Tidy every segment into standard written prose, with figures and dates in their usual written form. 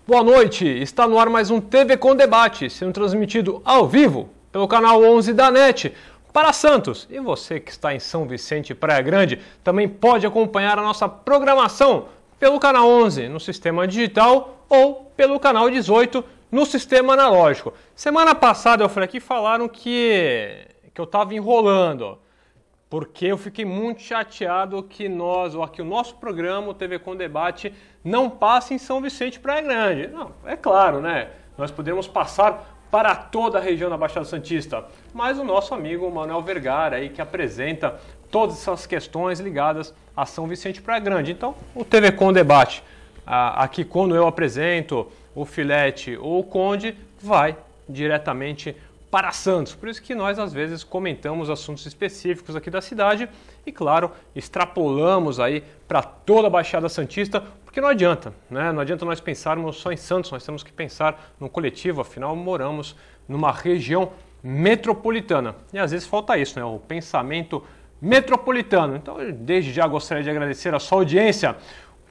Boa noite, está no ar mais um TV com Debate, sendo transmitido ao vivo pelo canal 11 da NET para Santos. E você que está em São Vicente e Praia Grande também pode acompanhar a nossa programação pelo canal 11 no sistema digital ou pelo canal 18 no sistema analógico. Semana passada eu falei aqui, falaram que eu estava enrolando, porque eu fiquei muito chateado que o nosso programa, o TV com Debate, não passa em São Vicente e Praia Grande. Não, é claro, né? Nós podemos passar para toda a região da Baixada Santista, mas o nosso amigo Manuel Vergara, aí, que apresenta todas essas questões ligadas a São Vicente e Praia Grande. Então, o TV com Debate, aqui quando eu apresento o Filete ou o Conde, vai diretamente para Santos. Por isso que nós, às vezes, comentamos assuntos específicos aqui da cidade e, claro, extrapolamos aí para toda a Baixada Santista, porque não adianta, né? Não adianta nós pensarmos só em Santos, nós temos que pensar no coletivo, afinal, moramos numa região metropolitana. E, às vezes, falta isso, né? O pensamento metropolitano. Então, desde já gostaria de agradecer a sua audiência.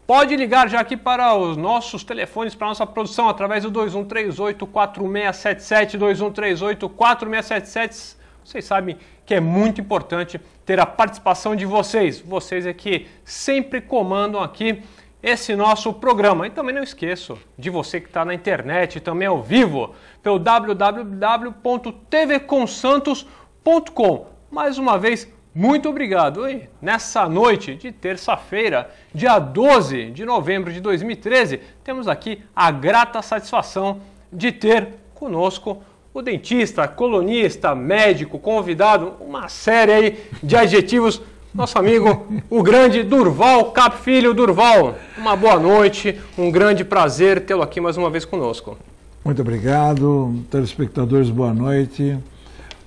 Pode ligar já aqui para os nossos telefones, para a nossa produção, através do 2138-4677, 2138-4677. Vocês sabem que é muito importante ter a participação de vocês. Vocês é que sempre comandam aqui esse nosso programa. E também não esqueço de você que está na internet, também ao vivo, pelo www.tvcomsantos.com. Mais uma vez, muito obrigado. E nessa noite de terça-feira, dia 12 de novembro de 2013, temos aqui a grata satisfação de ter conosco o dentista, colunista, médico, convidado, uma série aí de adjetivos, nosso amigo, o grande Durval Cap Filho. Durval, uma boa noite, um grande prazer tê-lo aqui mais uma vez conosco. Muito obrigado, telespectadores, boa noite.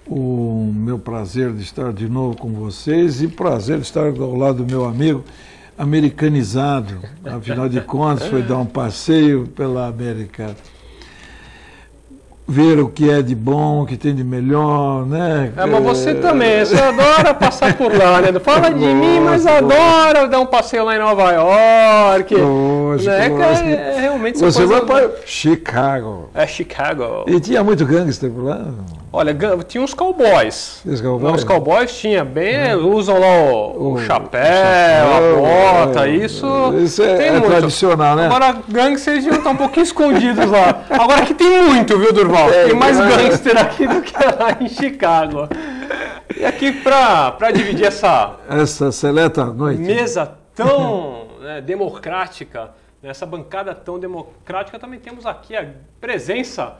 O meu prazer de estar de novo com vocês e prazer de estar ao lado do meu amigo americanizado. Afinal de contas, foi dar um passeio pela América, ver o que é de bom, o que tem de melhor, né? Mas você também, você adora passar por lá, né? Fala de mim, mas adora dar um passeio lá em Nova York. Lógico, né? lógico. Realmente você vai para Chicago. É Chicago. E tinha muito gangster por lá? Olha, tinha uns cowboys. Os cowboys tinha bem, usam lá o chapéu, a bota, isso é tradicional, né? Agora, gangsters iam estar um pouquinho escondidos lá. Agora aqui tem muito, viu, Durval? Tem mais gangster aqui do que lá em Chicago. E aqui para dividir essa seleta noite, mesa tão democrática, essa bancada tão democrática, também temos aqui a presença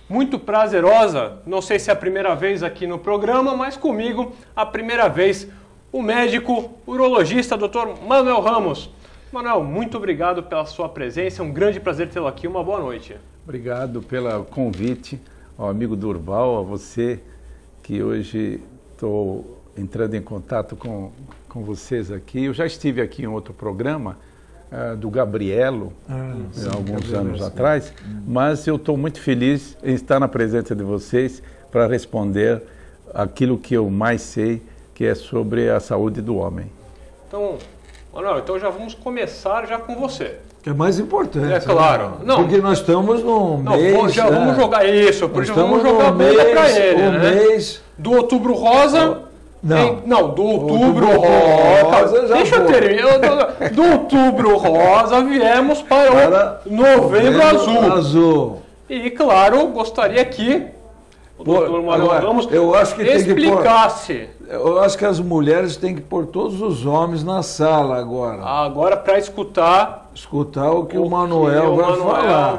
muito prazerosa, não sei se é a primeira vez aqui no programa, mas comigo a primeira vez, o médico urologista, Dr. Manuel Ramos. Manuel, muito obrigado pela sua presença, é um grande prazer tê-lo aqui, uma boa noite. Obrigado pelo convite, ao amigo Durval, a você, que hoje estou entrando em contato com vocês aqui. Eu já estive aqui em outro programa, do Gabrielo, alguns anos atrás, mas eu estou muito feliz em estar na presença de vocês para responder aquilo que eu mais sei, que é sobre a saúde do homem. Então, Manuel, já vamos começar já com você. Que é mais importante. É claro. Né? Não, porque nós estamos no mês... Já vamos jogar isso, porque vamos jogar a bola para ele, né? Mês do Outubro Rosa... Não, do Outubro Rosa. Deixa eu terminar. Do Outubro Rosa viemos para o Novembro Azul. E, claro, gostaria que o doutor Manuel Ramos explicasse. Eu acho que as mulheres têm que pôr todos os homens na sala agora. Agora, para escutar o que o Manuel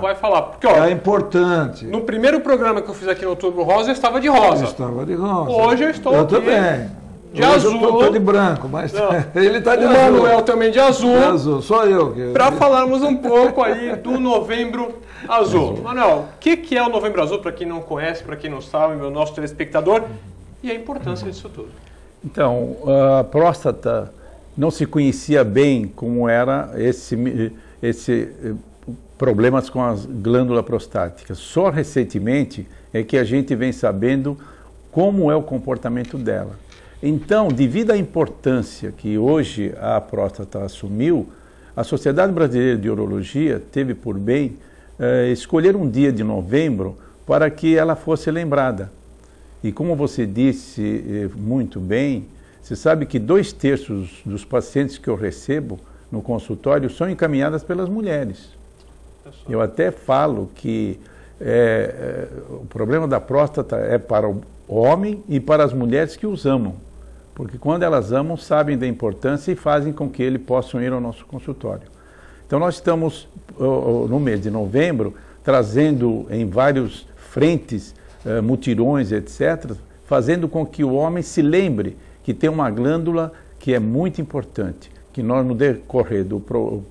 vai falar. Porque, é importante. No primeiro programa que eu fiz aqui no Outubro Rosa, eu estava de rosa. Hoje eu estou aqui também. De azul. Eu estou de branco, mas ele está de azul. O Manuel também de azul. Só eu. Para falarmos um pouco aí do Novembro Azul. Manuel, o que é o Novembro Azul, para quem não conhece, para quem não sabe, meu nosso telespectador, e a importância disso tudo? Então, a próstata não se conhecia bem como era esse problemas com as glândulas prostáticas. Só recentemente é que a gente vem sabendo como é o comportamento dela. Então, devido à importância que hoje a próstata assumiu, a Sociedade Brasileira de Urologia teve por bem escolher um dia de novembro para que ela fosse lembrada. E como você disse muito bem, você sabe que 2/3 dos pacientes que eu recebo no consultório são encaminhadas pelas mulheres. Eu até falo que o problema da próstata é para o homem e para as mulheres que os amam. Porque quando elas amam, sabem da importância e fazem com que eles possam ir ao nosso consultório. Então nós estamos, no mês de novembro, trazendo em vários frentes, mutirões, etc., fazendo com que o homem se lembre que tem uma glândula que é muito importante, que nós, no decorrer do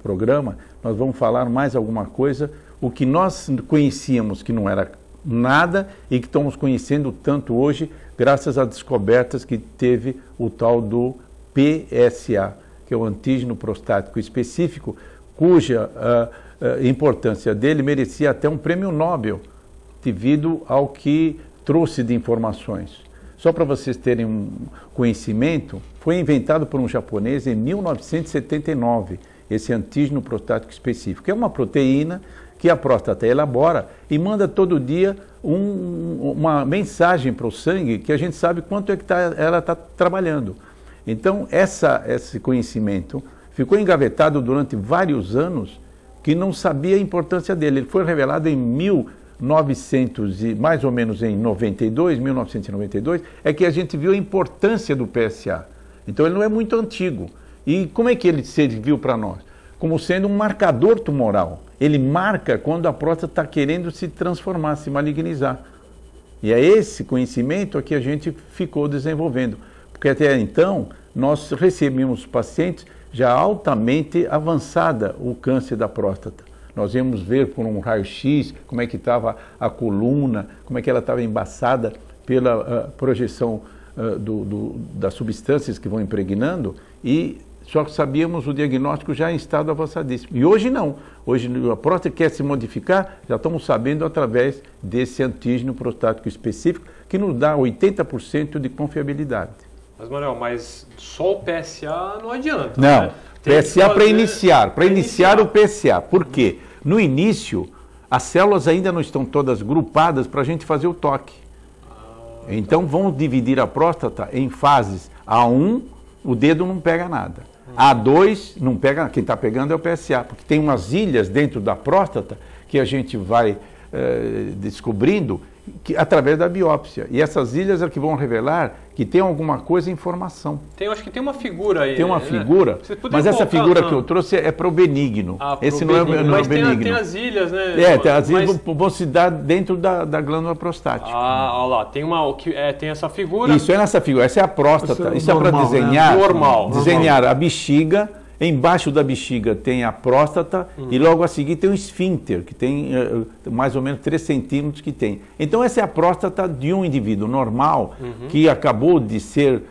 programa, nós vamos falar mais alguma coisa, o que nós conhecíamos que não era nada e que estamos conhecendo tanto hoje, graças às descobertas que teve o tal do PSA, que é o antígeno prostático específico, cuja importância dele merecia até um prêmio Nobel, devido ao que trouxe de informações. Só para vocês terem um conhecimento, foi inventado por um japonês em 1979, esse antígeno prostático específico. É uma proteína que a próstata elabora e manda todo dia uma mensagem para o sangue que a gente sabe quanto é que ela está trabalhando. Então, esse conhecimento ficou engavetado durante vários anos que não sabia a importância dele. Ele foi revelado em mais ou menos em 1992, é que a gente viu a importância do PSA. Então ele não é muito antigo. E como é que ele serviu para nós? Como sendo um marcador tumoral. Ele marca quando a próstata está querendo se transformar, se malignizar. E é esse conhecimento que a gente ficou desenvolvendo. Porque até então nós recebíamos pacientes já altamente avançada o câncer da próstata. Nós íamos ver por um raio-x como é que estava a coluna, como é que ela estava embaçada pela projeção das substâncias que vão impregnando, e só sabíamos o diagnóstico já em estado avançadíssimo. E hoje não. Hoje a próstata quer se modificar, já estamos sabendo através desse antígeno prostático específico, que nos dá 80% de confiabilidade. Mas, Manuel, só o PSA não adianta. Não. Né? PSA para iniciar o PSA. Por quê? No início, as células ainda não estão todas grupadas para a gente fazer o toque. Então vamos dividir a próstata em fases. A1, o dedo não pega nada. A2, não pega, quem está pegando é o PSA, porque tem umas ilhas dentro da próstata que a gente vai descobrindo através da biópsia. E essas ilhas é que vão revelar que tem alguma coisa em formação. Acho que tem uma figura aí. Tem uma figura, mas essa figura que eu trouxe é para o benigno. Esse não é o benigno. Tem as ilhas, né? As ilhas vão se dar dentro da glândula prostática. Olha lá, tem essa figura. Isso, é nessa figura. Essa é a próstata. Isso é para desenhar, desenhar a bexiga. Embaixo da bexiga tem a próstata e logo a seguir tem o esfíncter, que tem mais ou menos 3 centímetros que tem. Então essa é a próstata de um indivíduo normal que acabou de ser,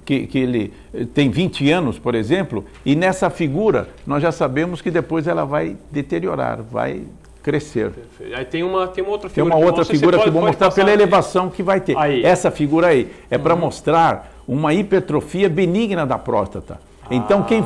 que ele tem 20 anos, por exemplo, e nessa figura nós já sabemos que depois ela vai deteriorar, vai crescer. Aí tem uma outra figura. Tem uma outra figura que eu vou mostrar pela elevação que vai ter. Aí. Essa figura aí é para mostrar uma hipertrofia benigna da próstata. Então quem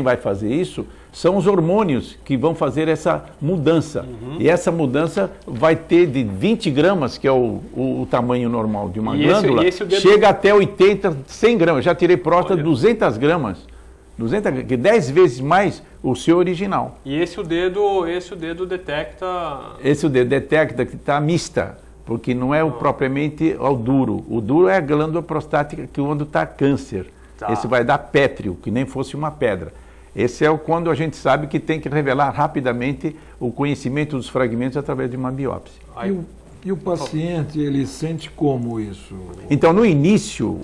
vai fazer isso, são os hormônios que vão fazer essa mudança. E essa mudança vai ter de 20 gramas, que é o tamanho normal de uma glândula, chega até 80, 100 gramas. Eu já tirei próstata de 200 gramas. 10 vezes mais o seu original. E esse o dedo detecta... Esse o dedo detecta que está mista, porque não é propriamente o duro. O duro é a glândula prostática que quando está câncer. Esse vai dar pétreo, que nem fosse uma pedra. Esse é quando a gente sabe que tem que revelar rapidamente o conhecimento dos fragmentos através de uma biópsia. E o paciente, ele sente como isso? Então, no início,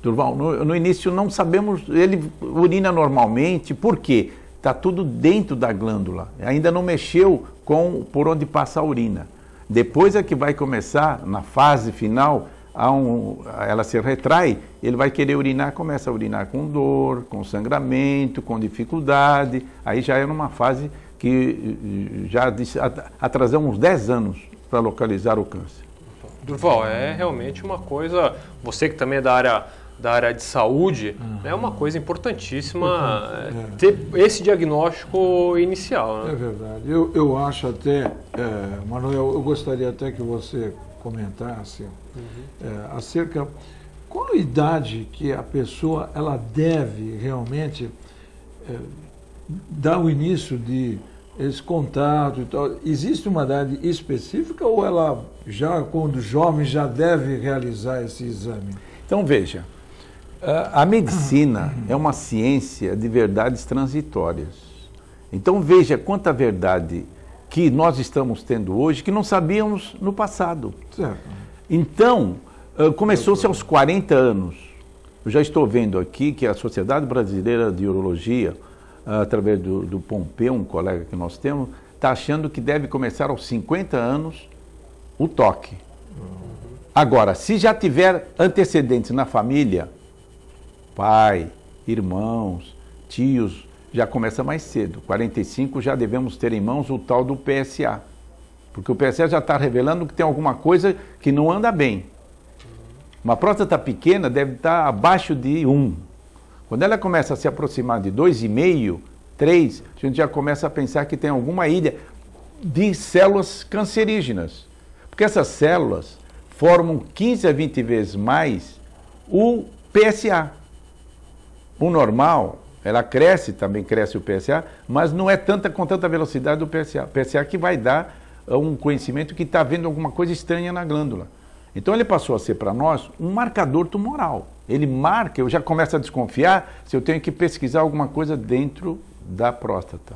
Durval, no início não sabemos, ele urina normalmente, por quê? Está tudo dentro da glândula, ainda não mexeu por onde passa a urina. Depois é que vai começar, na fase final, ela se retrai, ele vai querer urinar, começa a urinar com dor, com sangramento, com dificuldade, aí já é numa fase que já atrasamos uns 10 anos para localizar o câncer. Durval, é realmente uma coisa, você que também é da área da área de saúde, é uma coisa importantíssima ter esse diagnóstico inicial. Né? É verdade. Eu acho até, Manuel, eu gostaria até que você comentasse acerca qual a idade que a pessoa ela deve realmente dar o início de esse contato e tal. Existe uma idade específica ou ela já, quando jovem, já deve realizar esse exame? Então veja, a medicina é uma ciência de verdades transitórias. Então veja quanta verdade que nós estamos tendo hoje que não sabíamos no passado. Certo. Então, começou-se aos 40 anos. Eu já estou vendo aqui que a Sociedade Brasileira de Urologia, através do Pompeu, um colega que nós temos, está achando que deve começar aos 50 anos o toque. Agora, se já tiver antecedentes na família, pai, irmãos, tios, já começa mais cedo. 45 já devemos ter em mãos o tal do PSA. Porque o PSA já está revelando que tem alguma coisa que não anda bem. Uma próstata pequena deve estar abaixo de 1. Quando ela começa a se aproximar de 2,5, 3, a gente já começa a pensar que tem alguma ilha de células cancerígenas. Porque essas células formam 15 a 20 vezes mais o PSA. O normal, ela cresce, também cresce o PSA, mas não é com tanta velocidade do PSA. O PSA que vai dar um conhecimento que está vendo alguma coisa estranha na glândula. Então ele passou a ser para nós um marcador tumoral. Ele marca, eu já começo a desconfiar se eu tenho que pesquisar alguma coisa dentro da próstata.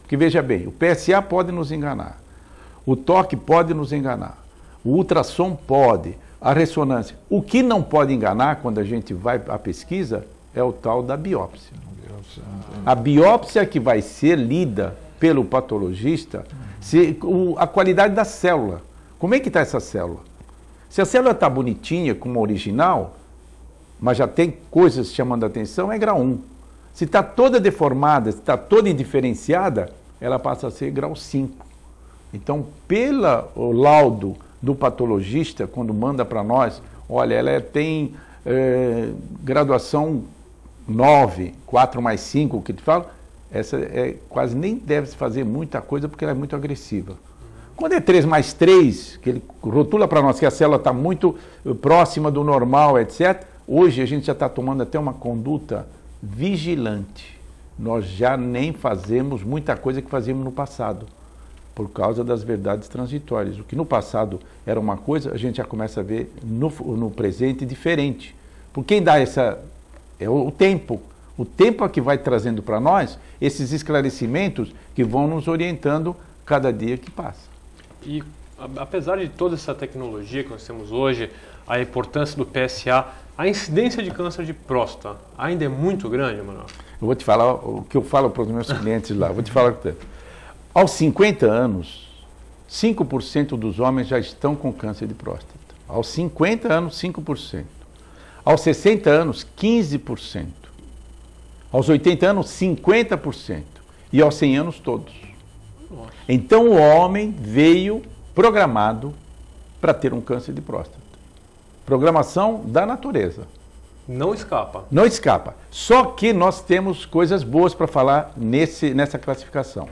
Porque veja bem, o PSA pode nos enganar, o toque pode nos enganar, o ultrassom pode, a ressonância. O que não pode enganar quando a gente vai à pesquisa é o tal da biópsia. A biópsia que vai ser lida pelo patologista, a qualidade da célula. Como é que está essa célula? Se a célula está bonitinha, como a original, mas já tem coisas chamando a atenção, é grau 1. Se está toda deformada, se está toda indiferenciada, ela passa a ser grau 5. Então, pelo laudo do patologista, quando manda para nós, olha, ela tem graduação 9, 4 mais 5, que te falo, essa quase nem deve se fazer muita coisa porque ela é muito agressiva. Quando é 3 mais 3, que ele rotula para nós que a célula está muito próxima do normal, etc., hoje a gente já está tomando até uma conduta vigilante. Nós já nem fazemos muita coisa que fazíamos no passado, por causa das verdades transitórias. O que no passado era uma coisa, a gente já começa a ver no presente diferente. Porque quem dá é o tempo. O tempo é que vai trazendo para nós esses esclarecimentos que vão nos orientando cada dia que passa. E apesar de toda essa tecnologia que nós temos hoje, a importância do PSA, a incidência de câncer de próstata ainda é muito grande, Manuel? Eu vou te falar o que eu falo para os meus clientes lá. Vou te falar aos 50 anos, 5% dos homens já estão com câncer de próstata. Aos 50 anos, 5%. Aos 60 anos, 15%. Aos 80 anos, 50%. E aos 100 anos, todos. Nossa. Então o homem veio programado para ter um câncer de próstata. Programação da natureza. Não escapa. Não escapa. Só que nós temos coisas boas para falar nessa classificação.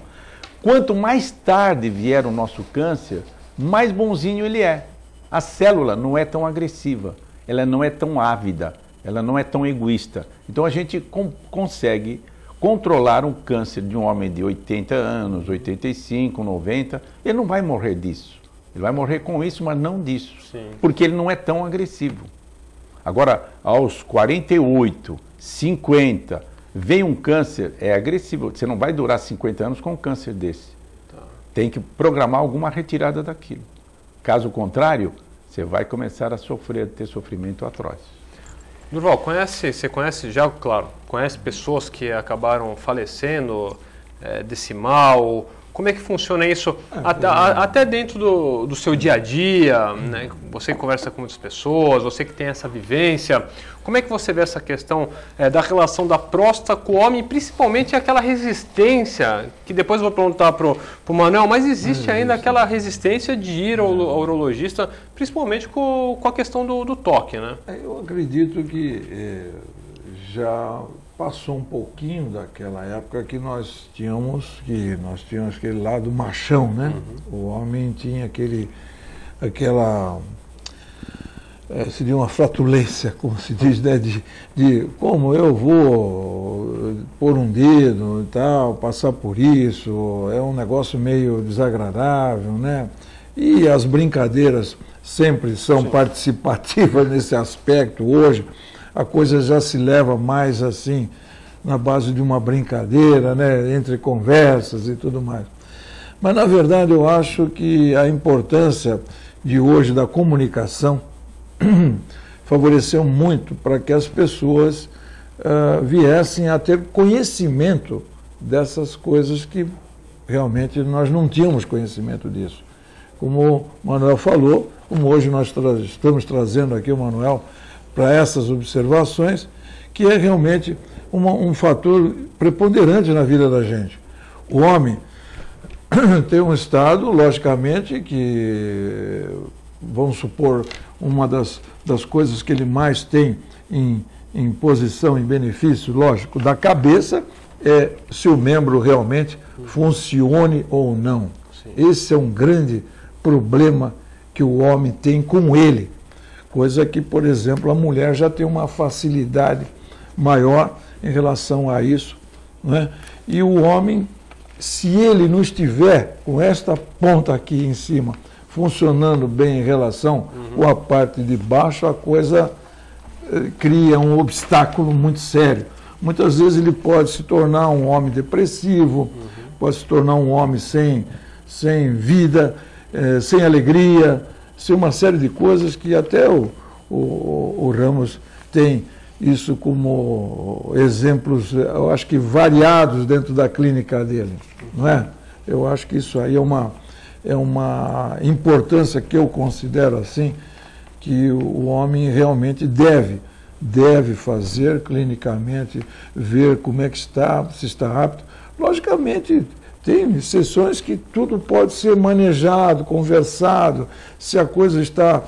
Quanto mais tarde vier o nosso câncer, mais bonzinho ele é. A célula não é tão agressiva, ela não é tão ávida, ela não é tão egoísta. Então a gente consegue controlar um câncer de um homem de 80 anos, 85, 90, ele não vai morrer disso. Ele vai morrer com isso, mas não disso. Sim. Porque ele não é tão agressivo. Agora, aos 48, 50, vem um câncer, é agressivo. Você não vai durar 50 anos com um câncer desse. Tá. Tem que programar alguma retirada daquilo. Caso contrário, você vai começar a ter sofrimento atroz. Durval, você conhece já, claro, conhece pessoas que acabaram falecendo desse mal, Como é que funciona isso até dentro do seu dia a dia, né? Você que conversa com muitas pessoas, você que tem essa vivência, como é que você vê essa questão da relação da próstata com o homem, principalmente aquela resistência, que depois eu vou perguntar para o Manuel, mas existe ainda aquela resistência de ir ao urologista, principalmente com a questão do toque, né? Eu acredito que já passou um pouquinho daquela época que nós tínhamos aquele lado machão, né? O homem tinha aquela seria uma flatulência, como se diz, né? de como eu vou pôr um dedo e tal, passar por isso, é um negócio meio desagradável, né? E as brincadeiras sempre são participativas nesse aspecto. Hoje a coisa já se leva mais assim, na base de uma brincadeira, né, entre conversas e tudo mais. Mas, na verdade, eu acho que a importância de hoje da comunicação favoreceu muito para que as pessoas viessem a ter conhecimento dessas coisas que realmente nós não tínhamos conhecimento disso. Como o Manuel falou, como hoje nós estamos trazendo aqui o Manuel para essas observações, que é realmente um fator preponderante na vida da gente. O homem tem um estado, logicamente, que, vamos supor, uma das coisas que ele mais tem em posição, em benefício, lógico, da cabeça, é se o membro realmente funcione ou não. Sim. Esse é um grande problema que o homem tem com ele. Coisa que, por exemplo, a mulher já tem uma facilidade maior em relação a isso, né? E o homem, se ele não estiver com esta ponta aqui em cima funcionando bem em relação com a parte de baixo, a coisa cria um obstáculo muito sério. Muitas vezes ele pode se tornar um homem depressivo, pode se tornar um homem sem vida, sem alegria, sem uma série de coisas que até o Ramos tem isso como exemplos, eu acho que variados dentro da clínica dele, não é? Eu acho que isso aí é uma importância que eu considero assim, que o homem realmente deve fazer clinicamente, ver como é que está, se está apto. Logicamente, tem sessões que tudo pode ser manejado, conversado, se a coisa está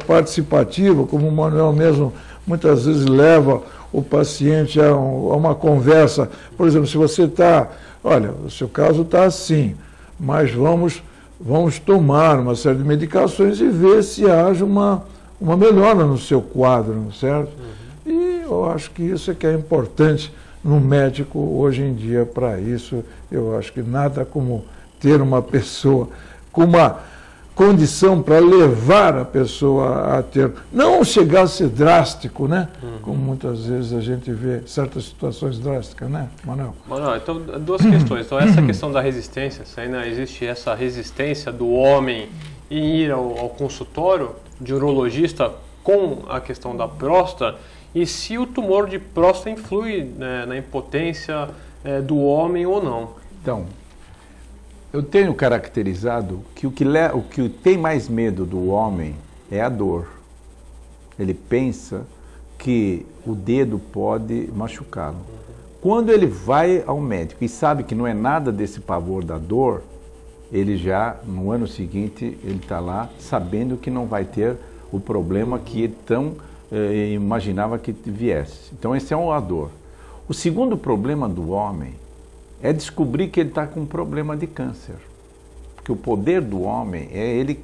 participativa, como o Manuel mesmo muitas vezes leva o paciente a uma conversa. Por exemplo, se você está, olha, o seu caso está assim, mas vamos tomar uma série de medicações e ver se haja uma melhora no seu quadro, certo? E eu acho que isso é que é importante no médico hoje em dia para isso. Eu acho que nada como ter uma pessoa com uma condição para levar a pessoa a ter, não chegar a ser drástico, né? Como muitas vezes a gente vê certas situações drásticas, né, Manuel? Manuel, então duas questões. Então essa questão da resistência, se ainda existe essa resistência do homem em ir ao consultório de urologista com a questão da próstata, e se o tumor de próstata influi, né, na impotência do homem ou não. Então, eu tenho caracterizado que o que tem mais medo do homem é a dor. Ele pensa que o dedo pode machucá-lo. Quando ele vai ao médico e sabe que não é nada desse pavor da dor, ele já, no ano seguinte, ele está lá sabendo que não vai ter o problema que ele imaginava que viesse. Então, esse é a dor. O segundo problema do homem é descobrir que ele está com um problema de câncer. Porque o poder do homem é ele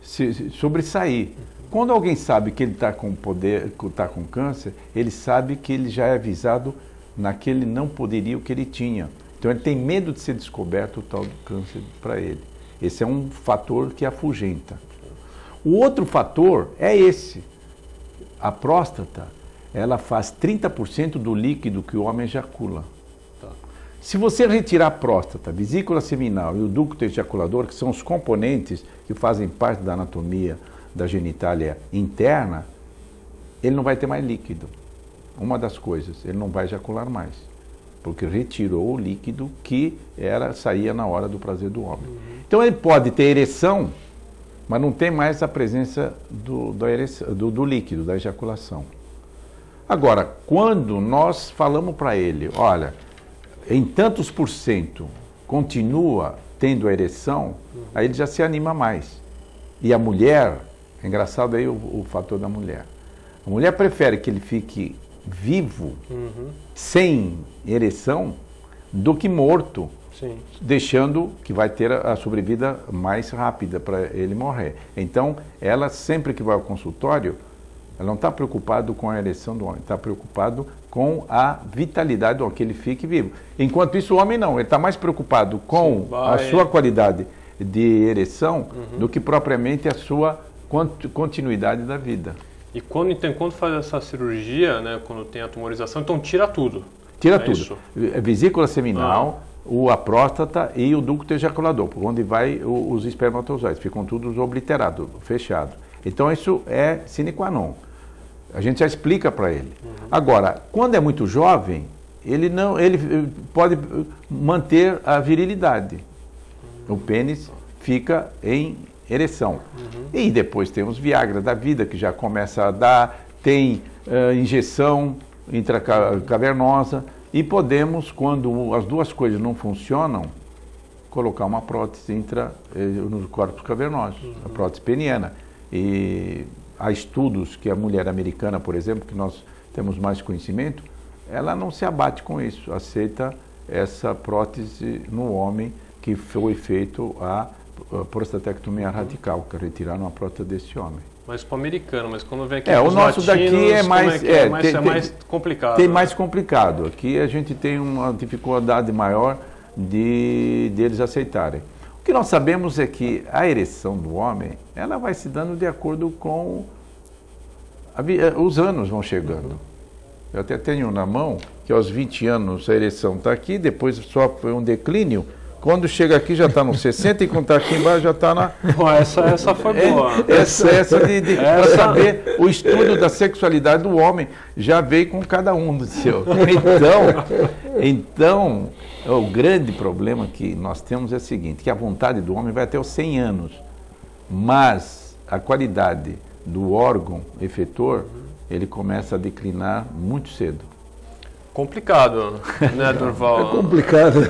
se sobressair. Quando alguém sabe que ele está com poder, está com câncer, ele sabe que ele já é avisado naquele não poderio que ele tinha. Então ele tem medo de ser descoberto o tal do câncer para ele. Esse é um fator que afugenta. O outro fator é esse. A próstata, ela faz 30% do líquido que o homem ejacula. Se você retirar a próstata, a vesícula seminal e o ducto ejaculador, que são os componentes que fazem parte da anatomia da genitália interna, ele não vai ter mais líquido. Uma das coisas, ele não vai ejacular mais. porque retirou o líquido que saía na hora do prazer do homem. Então ele pode ter ereção, mas não tem mais a presença do líquido, da ejaculação. Agora, quando nós falamos para ele, olha, em tantos por cento continua tendo a ereção, aí ele já se anima mais. E a mulher, é engraçado aí o fator da mulher. A mulher prefere que ele fique vivo, sem ereção, do que morto, Sim. deixando que vai ter a sobrevida mais rápida para ele morrer. Então, ela sempre que vai ao consultório, ela não está preocupada com a ereção do homem, está preocupado com a vitalidade do homem, que ele fique vivo. Enquanto isso, o homem não, ele está mais preocupado com a sua qualidade de ereção do que propriamente a sua continuidade da vida. E quando faz essa cirurgia, né, quando tem a tumorização, então tira tudo. Tira tudo. Vesícula seminal, a próstata e o ducto ejaculador, por onde vai os espermatozoides. Ficam todos obliterados, fechados. Então isso é sine qua non. A gente já explica para ele. Agora, quando é muito jovem, ele pode manter a virilidade. O pênis fica em ereção. E depois tem os Viagra da vida, que já começa a dar, tem injeção intracavernosa, e podemos, quando as duas coisas não funcionam, colocar uma prótese nos corpos cavernosos, a prótese peniana. E há estudos que a mulher americana, por exemplo, que nós temos mais conhecimento, ela não se abate com isso, aceita essa prótese no homem, que foi feito a prostatectomia radical, que retiraram a próstata desse homem. Mas para o americano, mas quando vem aqui o nosso latinos, daqui é mais, é mais complicado. Tem, né? mais complicado. Aqui a gente tem uma dificuldade maior deles aceitarem. O que nós sabemos é que a ereção do homem, ela vai se dando de acordo com os anos vão chegando. Eu até tenho na mão que aos 20 anos a ereção está aqui, depois sofre um declínio. Quando chega aqui já está nos 60 e quando está aqui embaixo já está na... Pô, essa foi boa. Para saber o estudo da sexualidade do homem já veio com cada um do seu. Então, o grande problema que nós temos é o seguinte, que a vontade do homem vai até os 100 anos, mas a qualidade do órgão efetor, ele começa a declinar muito cedo. Complicado, né, Durval? É complicado.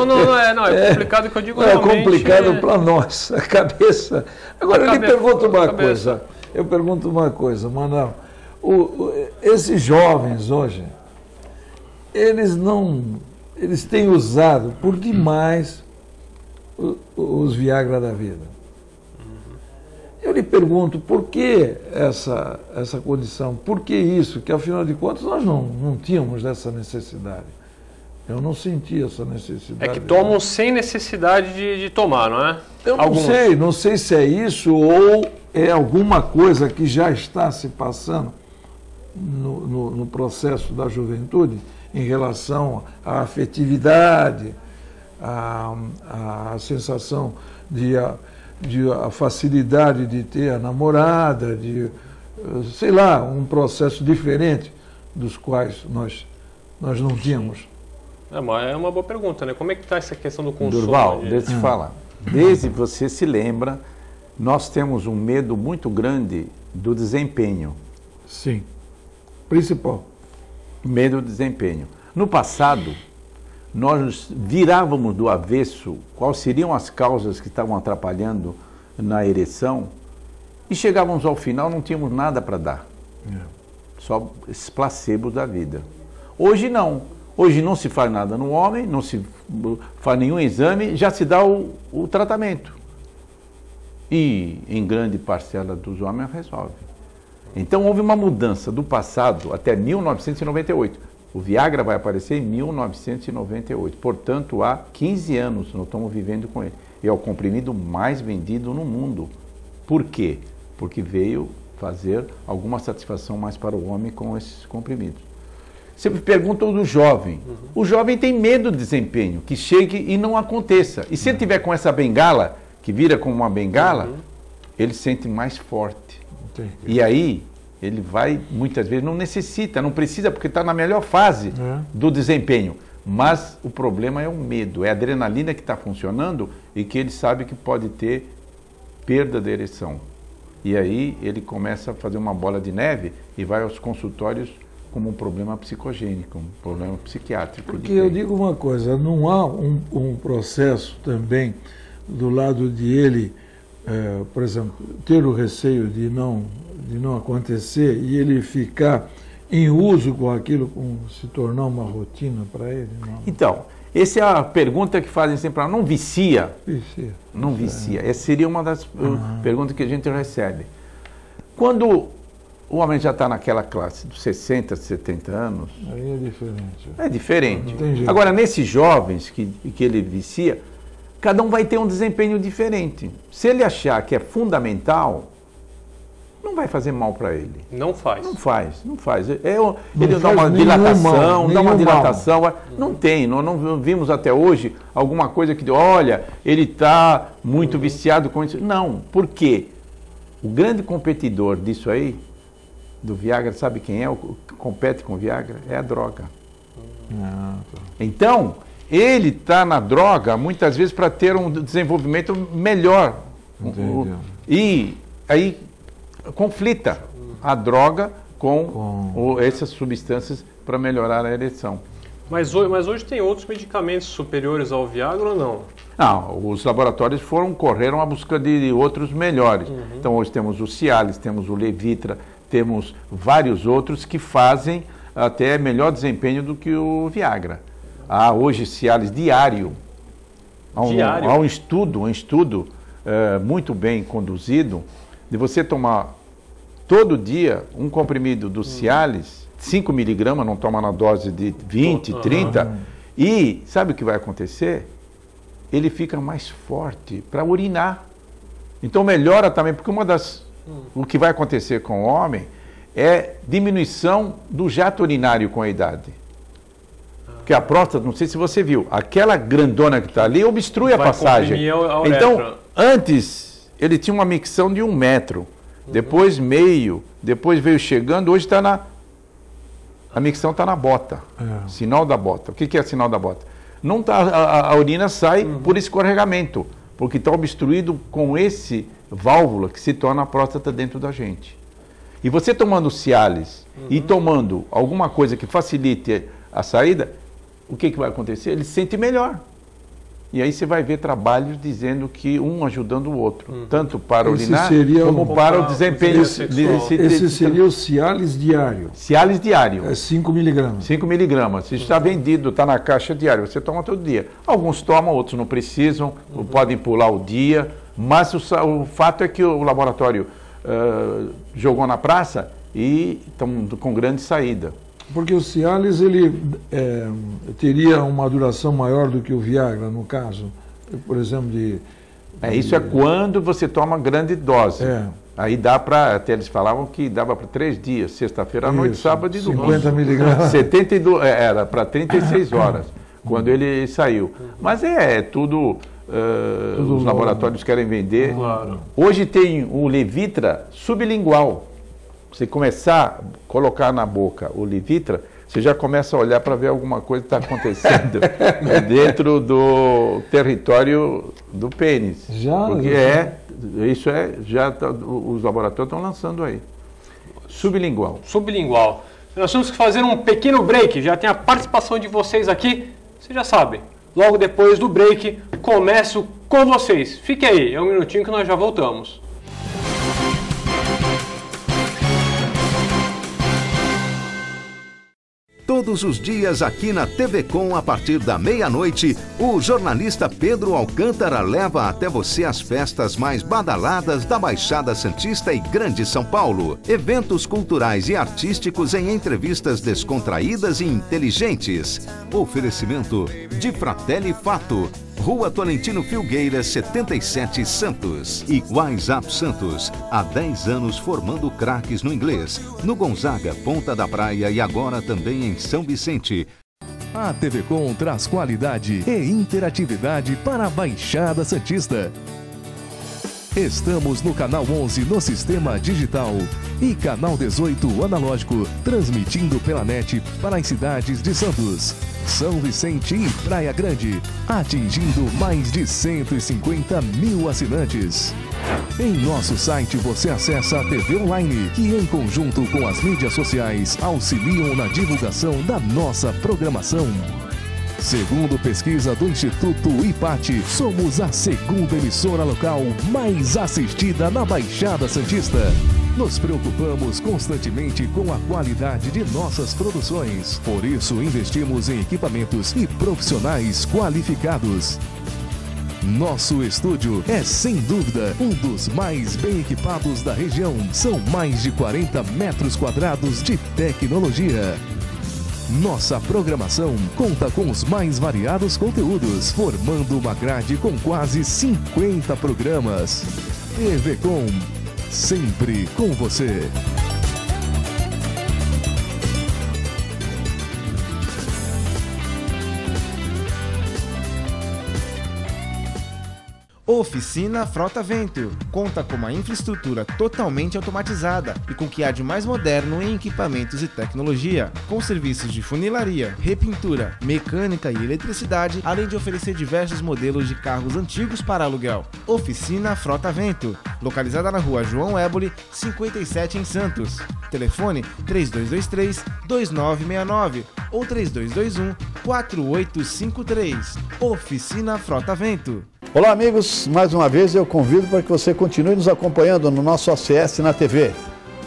Não, é complicado que eu digo realmente... É complicado para nós, a cabeça. Agora, eu lhe pergunto uma coisa. Eu pergunto uma coisa, Manuel. Esses jovens hoje, eles têm usado por demais os Viagra da vida. Eu lhe pergunto, por que essa condição? Por que isso? Que, afinal de contas, nós não tínhamos essa necessidade. Eu não senti essa necessidade. É que tomam sem necessidade de tomar, não é? Eu não sei se é isso ou é alguma coisa que já está se passando no processo da juventude em relação à afetividade, à sensação de a facilidade de ter a namorada, sei lá, um processo diferente dos quais nós não tínhamos. É uma boa pergunta, né? Como é que está essa questão do consumo? Durval, deixa eu te falar. Desde que você se lembra, nós temos um medo muito grande do desempenho. Sim, principal. Medo do desempenho. No passado, nós virávamos do avesso quais seriam as causas que estavam atrapalhando na ereção e chegávamos ao final, não tínhamos nada para dar. Só esse placebo da vida. Hoje não. Hoje não se faz nada no homem, não se faz nenhum exame, já se dá o tratamento. E em grande parcela dos homens resolve. Então houve uma mudança do passado até 1998. O Viagra vai aparecer em 1998, portanto, há 15 anos nós estamos vivendo com ele. É o comprimido mais vendido no mundo. Por quê? Porque veio fazer alguma satisfação mais para o homem com esses comprimidos. Você me pergunta do jovem. O jovem tem medo do desempenho, que chegue e não aconteça. E se ele tiver com essa bengala, que vira como uma bengala, ele se sente mais forte. Entendi. E aí... ele vai, muitas vezes, não necessita, não precisa, porque está na melhor fase do desempenho. Mas o problema é o medo, é a adrenalina que está funcionando e que ele sabe que pode ter perda da ereção. E aí ele começa a fazer uma bola de neve e vai aos consultórios como um problema psicogênico, um problema psiquiátrico. Porque eu digo uma coisa, não há um processo também do lado de ele, por exemplo, ter o receio de não acontecer e ele ficar em uso com aquilo, se tornar uma rotina para ele? Não. Então, essa é a pergunta que fazem sempre, não vicia? Vicia. Não vicia. Essa seria uma das perguntas que a gente recebe. Quando o homem já está naquela classe dos 60, 70 anos... Aí é diferente. É diferente. Não tem jeito. Agora, nesses jovens que ele vicia, cada um vai ter um desempenho diferente. Se ele achar que é fundamental, não vai fazer mal para ele. Não faz. Não faz. Ele Não dá uma faz dilatação, nenhum mal. Não tem, nós não vimos até hoje alguma coisa que, olha, ele está muito viciado com isso. Não, por quê? O grande competidor disso aí, do Viagra, sabe quem é? O que compete com o Viagra? É a droga. Então, ele está na droga muitas vezes para ter um desenvolvimento melhor. E aí conflita a droga com essas substâncias para melhorar a ereção. Mas hoje tem outros medicamentos superiores ao Viagra ou não? Não, os laboratórios correram à busca de outros melhores. Então hoje temos o Cialis, temos o Levitra, temos vários outros que fazem até melhor desempenho do que o Viagra. Há hoje Cialis diário. Há um estudo muito bem conduzido de você tomar todo dia um comprimido do Cialis, 5 miligramas, não toma na dose de 20, 30, e sabe o que vai acontecer? Ele fica mais forte para urinar. Então melhora também, porque o que vai acontecer com o homem é diminuição do jato urinário com a idade. Porque a próstata, não sei se você viu, aquela grandona que está ali obstrui a passagem. Então, antes, ele tinha uma micção de 1 metro, depois meio, depois veio chegando, hoje está a micção está na bota, sinal da bota. O que é sinal da bota? Não tá, a urina sai por escorregamento, porque está obstruído com esse válvula que se torna a próstata dentro da gente. E você tomando Cialis e tomando alguma coisa que facilite a saída, o que vai acontecer? Ele se sente melhor. E aí você vai ver trabalhos dizendo que um ajudando o outro, tanto para urinar como para o desempenho. Esse seria o Cialis diário. Cialis diário. É 5 miligramas. 5 miligramas. Isso está vendido, está na caixa diária. Você toma todo dia. Alguns tomam, outros não precisam, podem pular o dia. Mas o fato é que o laboratório jogou na praça e estão com grande saída. Porque o Cialis, ele teria uma duração maior do que o Viagra, no caso, por exemplo, isso é quando você toma grande dose. Aí dá para, até eles falavam que dava para 3 dias, sexta-feira à noite, sábado e domingo. 50 miligramas. 72, era para 36 horas, quando ele saiu. Mas tudo os laboratórios querem vender. Claro. Hoje tem o Levitra sublingual. Você começar a colocar na boca o Levitra, você já começa a olhar para ver alguma coisa que está acontecendo dentro do território do pênis. Porque os laboratórios estão lançando aí. Sublingual. Sublingual. Nós temos que fazer um pequeno break, já tem a participação de vocês aqui, vocês já sabem. Logo depois do break, começo com vocês. Fique aí, é um minutinho que nós já voltamos. Todos os dias aqui na TV Com, a partir da meia-noite, o jornalista Pedro Alcântara leva até você as festas mais badaladas da Baixada Santista e Grande São Paulo. Eventos culturais e artísticos em entrevistas descontraídas e inteligentes. Oferecimento de Fratelli Fato. Rua Tolentino Filgueiras, 77, Santos. E WhatsApp Santos, há 10 anos formando craques no inglês, no Gonzaga, Ponta da Praia e agora também em São Vicente. A TV Com traz qualidade e interatividade para a Baixada Santista. Estamos no canal 11 no sistema digital e canal 18 analógico, transmitindo pela net para as cidades de Santos, São Vicente e Praia Grande, atingindo mais de 150 mil assinantes. Em nosso site você acessa a TV Online, que em conjunto com as mídias sociais auxiliam na divulgação da nossa programação. Segundo pesquisa do Instituto IPAT, somos a segunda emissora local mais assistida na Baixada Santista. Nos preocupamos constantemente com a qualidade de nossas produções. Por isso, investimos em equipamentos e profissionais qualificados. Nosso estúdio é, sem dúvida, um dos mais bem equipados da região. São mais de 40 metros quadrados de tecnologia. Nossa programação conta com os mais variados conteúdos, formando uma grade com quase 50 programas. TV Com, sempre com você. Oficina Frota Vento. Conta com uma infraestrutura totalmente automatizada e com o que há de mais moderno em equipamentos e tecnologia, com serviços de funilaria, repintura, mecânica e eletricidade, além de oferecer diversos modelos de carros antigos para aluguel. Oficina Frota Vento, localizada na rua João Éboli, 57 em Santos. Telefone 3223-2969 ou 3221-4853. Oficina Frota Vento. Olá amigos, mais uma vez eu convido para que você continue nos acompanhando no nosso ACS na TV.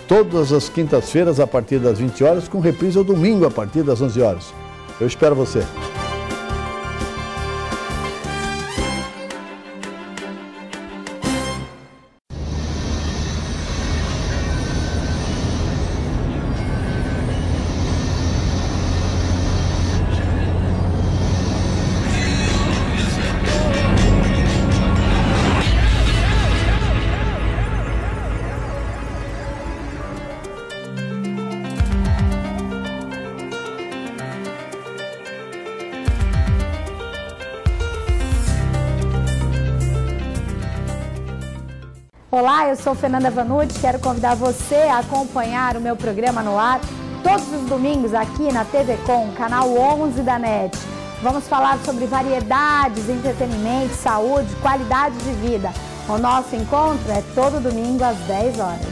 Todas as quintas-feiras a partir das 20 horas, com reprise ao domingo a partir das 11 horas. Eu espero você. Olá, eu sou Fernanda Vanucci, quero convidar você a acompanhar o meu programa no ar todos os domingos aqui na TV Com, canal 11 da NET. Vamos falar sobre variedades, entretenimento, saúde, qualidade de vida. O nosso encontro é todo domingo às 10 horas.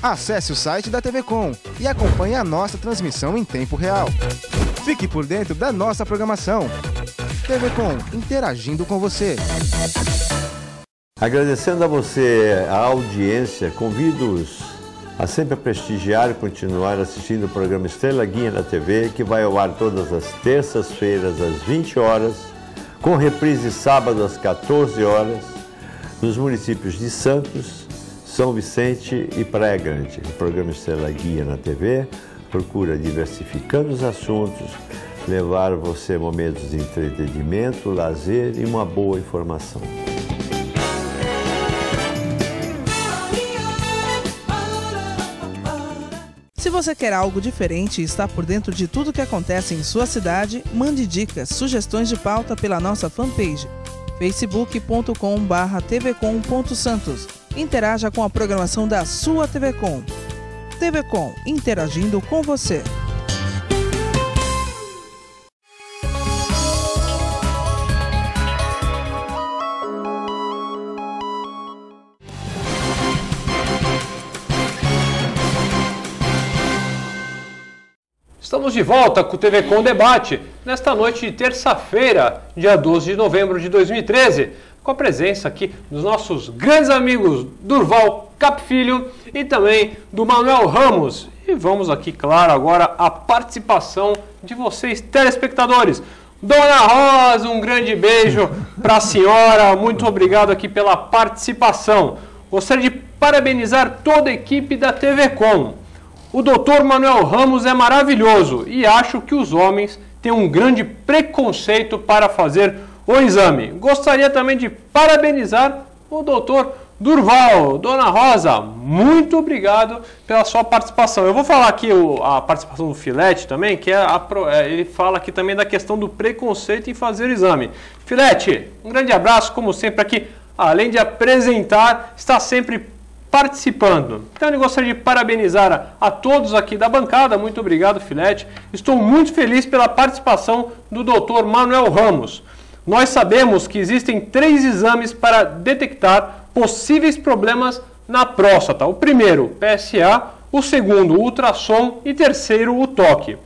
Acesse o site da TV Com e acompanhe a nossa transmissão em tempo real. Fique por dentro da nossa programação. TV Com, interagindo com você. Agradecendo a você a audiência, convido-os a sempre prestigiar e continuar assistindo o programa Estrela Guia na TV, que vai ao ar todas as terças-feiras às 20 horas, com reprise sábado às 14 horas, nos municípios de Santos, São Vicente e Praia Grande. O programa Estrela Guia na TV procura, diversificando os assuntos, levar você momentos de entretenimento, lazer e uma boa informação. Se você quer algo diferente e está por dentro de tudo que acontece em sua cidade, mande dicas, sugestões de pauta pela nossa fanpage, facebook.com/tvcom.santos. Interaja com a programação da sua TV Com. TV Com, interagindo com você. Estamos de volta com o TV Com Debate, nesta noite de terça-feira, dia 12 de novembro de 2013, com a presença aqui dos nossos grandes amigos Durval Cap Filho e também do Manuel Ramos. E vamos aqui, claro, agora a participação de vocês, telespectadores. Dona Rosa, um grande beijo para a senhora, muito obrigado aqui pela participação. Gostaria de parabenizar toda a equipe da TV Com. O doutor Manuel Ramos é maravilhoso e acho que os homens têm um grande preconceito para fazer o exame. Gostaria também de parabenizar o doutor Durval, Dona Rosa, muito obrigado pela sua participação. Eu vou falar aqui a participação do Filete também, que ele fala aqui também da questão do preconceito em fazer o exame. Filete, um grande abraço, como sempre aqui, além de apresentar, está sempre participando. Então eu gostaria de parabenizar a todos aqui da bancada, muito obrigado, Filete. Estou muito feliz pela participação do Dr. Manuel Ramos. Nós sabemos que existem 3 exames para detectar possíveis problemas na próstata. O primeiro, PSA, o segundo, o ultrassom e terceiro, o toque.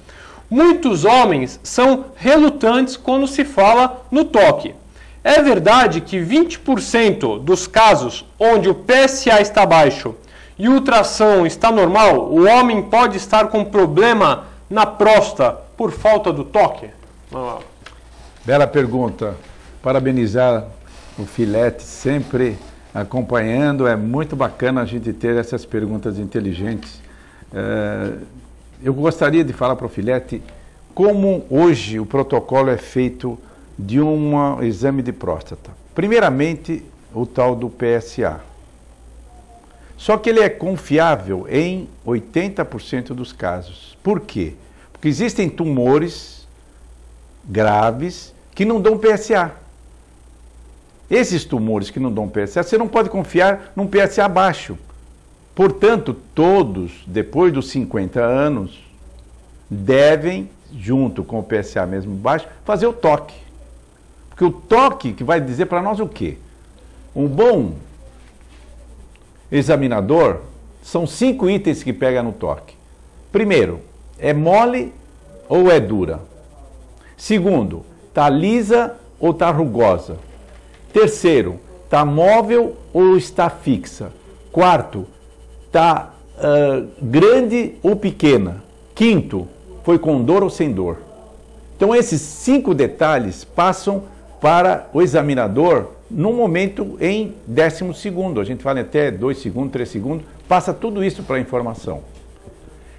Muitos homens são relutantes quando se fala no toque. É verdade que 20% dos casos onde o PSA está baixo e o ultrassom está normal, o homem pode estar com problema na próstata por falta do toque? Vamos lá. Bela pergunta. Parabenizar o Filete, sempre acompanhando. É muito bacana a gente ter essas perguntas inteligentes. Eu gostaria de falar para o Filete como hoje o protocolo é feito de um exame de próstata. Primeiramente, o tal do PSA. Só que ele é confiável em 80% dos casos. Por quê? Porque existem tumores graves que não dão PSA. Esses tumores que não dão PSA, você não pode confiar num PSA baixo. Portanto, todos, depois dos 50 anos, devem, junto com o PSA mesmo baixo, fazer o toque. Porque o toque que vai dizer para nós o quê? Um bom examinador, são 5 itens que pega no toque. Primeiro, é mole ou é dura? Segundo, está lisa ou está rugosa? Terceiro, está móvel ou está fixa? Quarto, está grande ou pequena? Quinto, foi com dor ou sem dor? Então esses 5 detalhes passam para o examinador no momento em 10º. A gente fala até 2 segundos, 3 segundos, passa tudo isso para a informação.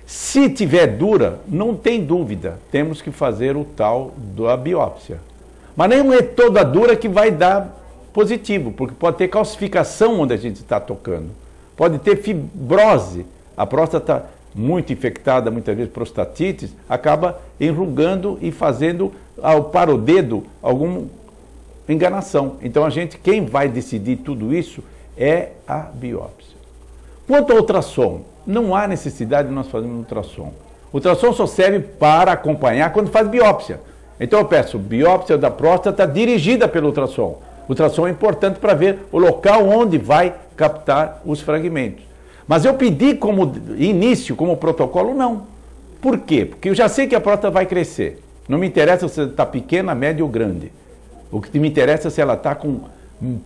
Se tiver dura, não tem dúvida, temos que fazer o tal da biópsia. Mas não é toda dura que vai dar positivo, porque pode ter calcificação onde a gente está tocando. Pode ter fibrose, a próstata muito infectada, muitas vezes prostatite, acaba enrugando e fazendo para o dedo alguma enganação. Então quem vai decidir tudo isso é a biópsia. Quanto ao ultrassom, não há necessidade de nós fazermos ultrassom. O ultrassom só serve para acompanhar quando faz biópsia. Então eu peço biópsia da próstata dirigida pelo ultrassom. O ultrassom é importante para ver o local onde vai captar os fragmentos. Mas eu pedi como início, como protocolo, não. Por quê? Porque eu já sei que a próstata vai crescer. Não me interessa se está pequena, média ou grande. O que me interessa é se ela está com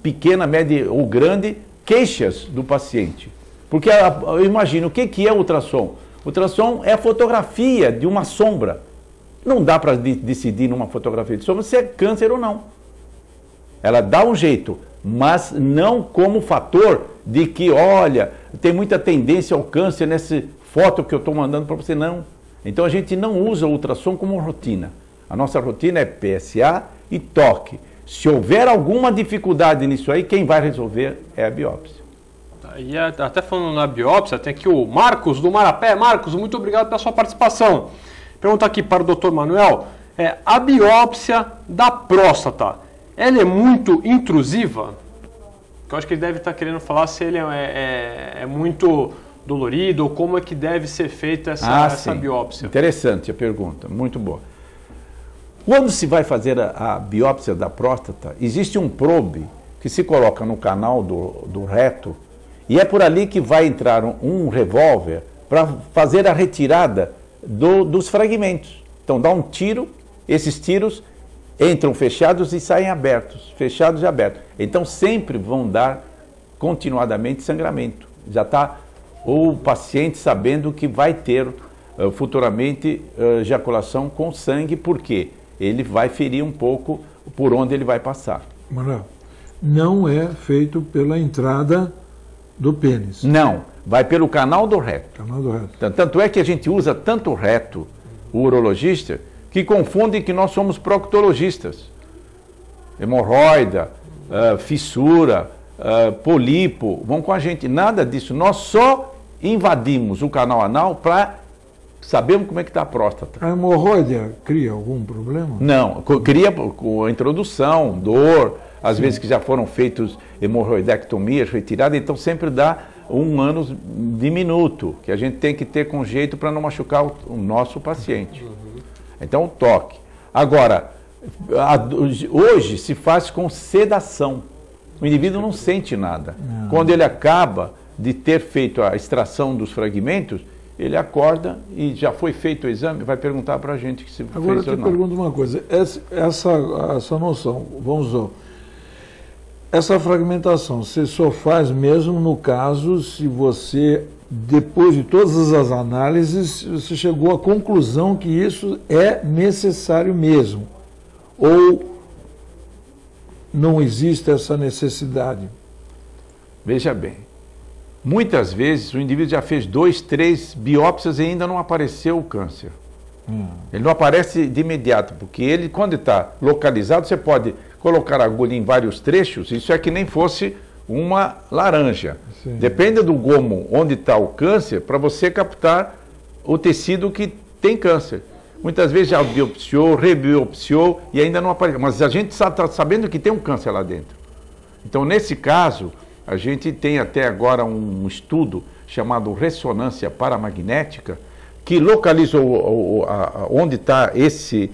pequena, média ou grande queixas do paciente. Porque eu imagino, o que é o ultrassom? O ultrassom é a fotografia de uma sombra. Não dá para decidir numa fotografia de sombra se é câncer ou não. Ela dá um jeito, mas não como fator de que, olha, tem muita tendência ao câncer nessa foto que eu estou mandando para você, não. Então a gente não usa o ultrassom como rotina. A nossa rotina é PSA e toque. Se houver alguma dificuldade nisso aí, quem vai resolver é a biópsia. E até falando na biópsia, tem aqui o Marcos do Marapé. Marcos, muito obrigado pela sua participação. Pergunta aqui para o Dr. Manuel, a biópsia da próstata, ela é muito intrusiva? Eu acho que ele deve estar querendo falar se ele é muito dolorido ou como é que deve ser feita essa biópsia. Interessante a pergunta, muito boa. Quando se vai fazer a biópsia da próstata, existe um probe que se coloca no canal do reto e é por ali que vai entrar um revólver para fazer a retirada dos fragmentos. Então dá um tiro, esses tiros entram fechados e saem abertos, fechados e abertos. Então sempre vão dar continuadamente sangramento. Já está o paciente sabendo que vai ter futuramente ejaculação com sangue, porque ele vai ferir um pouco por onde ele vai passar. Manuel, não é feito pela entrada do pênis. Não, vai pelo canal do reto. Canal do reto. Tanto é que a gente usa tanto o reto, o urologista, que confundem que nós somos proctologistas. Hemorroida, fissura, pólipo, vão com a gente. Nada disso. Nós só invadimos o canal anal para sabermos como é que está a próstata. A hemorroida cria algum problema? Não, cria com a introdução, dor, às vezes que já foram feitos hemorroidectomias, retirada, então sempre dá um ânus diminuto, que a gente tem que ter com jeito para não machucar o nosso paciente. Então, o toque. Agora, hoje se faz com sedação. O indivíduo não sente nada. Quando ele acaba de ter feito a extração dos fragmentos, ele acorda e já foi feito o exame, vai perguntar para a gente que se fez ou não. Agora eu te pergunto uma coisa, essa noção, vamos lá, essa fragmentação, você só faz mesmo no caso se você, depois de todas as análises, você chegou à conclusão que isso é necessário mesmo, ou não existe essa necessidade? Veja bem, muitas vezes o indivíduo já fez 2, 3 biópsias e ainda não apareceu o câncer. Ele não aparece de imediato, porque ele, quando está localizado, você pode colocar a agulha em vários trechos, isso é que nem fosse uma laranja. Sim. Depende do gomo onde está o câncer, para você captar o tecido que tem câncer. Muitas vezes já biopsiou, rebiopsiou e ainda não apareceu, mas a gente está sabendo que tem um câncer lá dentro. Então, nesse caso, a gente tem até agora um estudo chamado ressonância paramagnética, que localiza onde está esse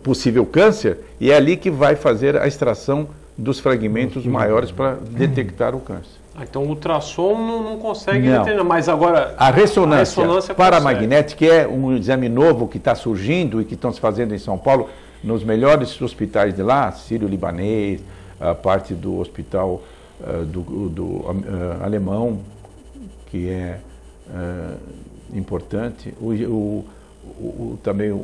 possível câncer, e é ali que vai fazer a extração dos fragmentos maiores para detectar o câncer. Então o ultrassom não consegue determinar, mas agora a ressonância paramagnética é um exame novo que está surgindo e que estão se fazendo em São Paulo, nos melhores hospitais de lá, Sírio-Libanês, a parte do hospital alemão, que é importante, também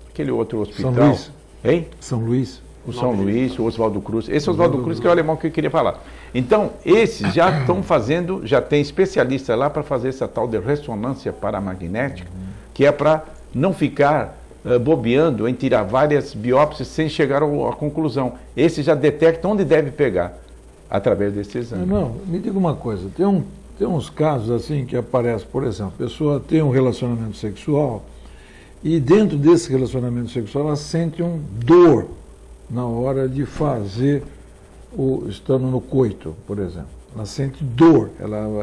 aquele outro hospital. São Luís. Hein? São Luís. O São Luís, o Oswaldo Cruz. Esse Oswaldo Cruz que é o alemão que eu queria falar. Então, esses já estão fazendo, já tem especialistas lá para fazer essa tal de ressonância paramagnética, que é para não ficar bobeando em tirar várias biópsias sem chegar à conclusão. Esse já detecta onde deve pegar, através desse exame. Não, me diga uma coisa, tem uns casos assim que aparece, por exemplo, a pessoa tem um relacionamento sexual e dentro desse relacionamento sexual ela sente dor na hora de fazer, estando no coito, por exemplo. Ela sente dor,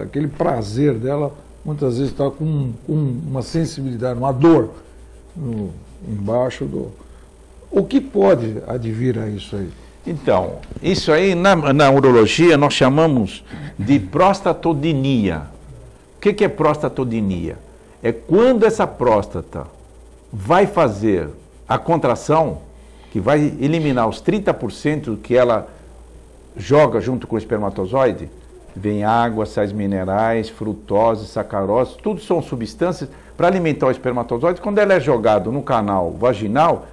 aquele prazer dela muitas vezes está com uma sensibilidade, uma dor embaixo do... O que pode advir a isso aí? Então, isso aí na urologia nós chamamos de prostatodinia. O que é prostatodinia? É quando essa próstata vai fazer a contração, que vai eliminar os 30% que ela joga junto com o espermatozoide, vem água, sais minerais, frutose, sacarose, tudo são substâncias para alimentar o espermatozoide. Quando ela é jogada no canal vaginal,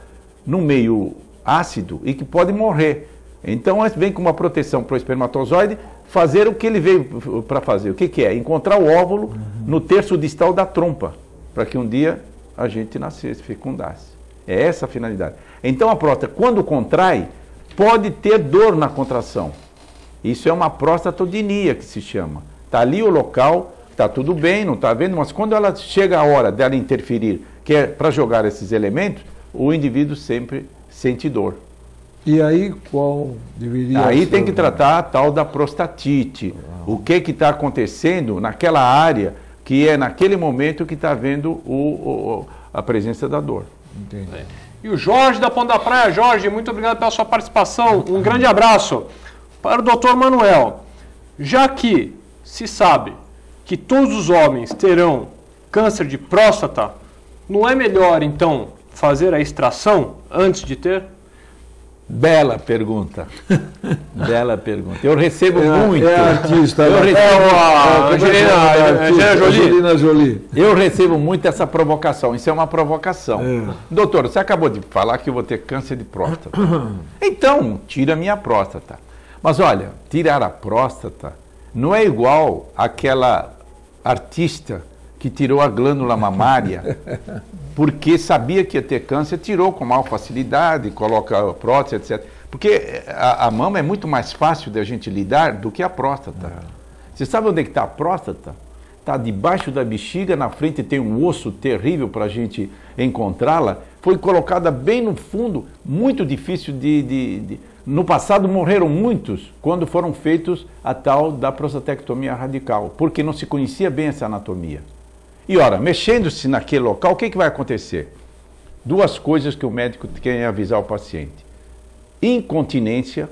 no meio ácido, e que pode morrer. Então, vem com uma proteção para o espermatozoide fazer o que ele veio para fazer. O que é? Encontrar o óvulo no terço distal da trompa, para que um dia a gente nascesse, fecundasse. É essa a finalidade. Então, a próstata, quando contrai, pode ter dor na contração. Isso é uma prostatodinia que se chama. Está ali o local, está tudo bem, não está vendo, mas quando ela chega a hora dela interferir, que é para jogar esses elementos, o indivíduo sempre sente dor. E aí qual deveria ser? Aí tem que tratar a tal da prostatite. O que está acontecendo naquela área que é naquele momento que está havendo a presença da dor. Entendi. E o Jorge da Ponta da Praia. Jorge, muito obrigado pela sua participação. Um grande abraço. Para o Dr. Manuel, já que se sabe que todos os homens terão câncer de próstata, não é melhor, então, fazer a extração antes de ter? Bela pergunta. Bela pergunta. Eu recebo muito. É artista. Angelina Jolie. Eu recebo muito essa provocação. Isso é uma provocação. Doutor, você acabou de falar que eu vou ter câncer de próstata. Então, tira a minha próstata. Mas olha, tirar a próstata não é igual àquela artista que tirou a glândula mamária porque sabia que ia ter câncer, tirou com maior facilidade, coloca a prótese, etc. Porque a mama é muito mais fácil de a gente lidar do que a próstata. Você sabe onde é que está a próstata? Está debaixo da bexiga, na frente tem um osso terrível para a gente encontrá-la. Foi colocada bem no fundo, muito difícil No passado morreram muitos quando foram feitos a tal da prostatectomia radical, porque não se conhecia bem essa anatomia. E ora, mexendo-se naquele local, o que vai acontecer? Duas coisas que o médico quer avisar o paciente: incontinência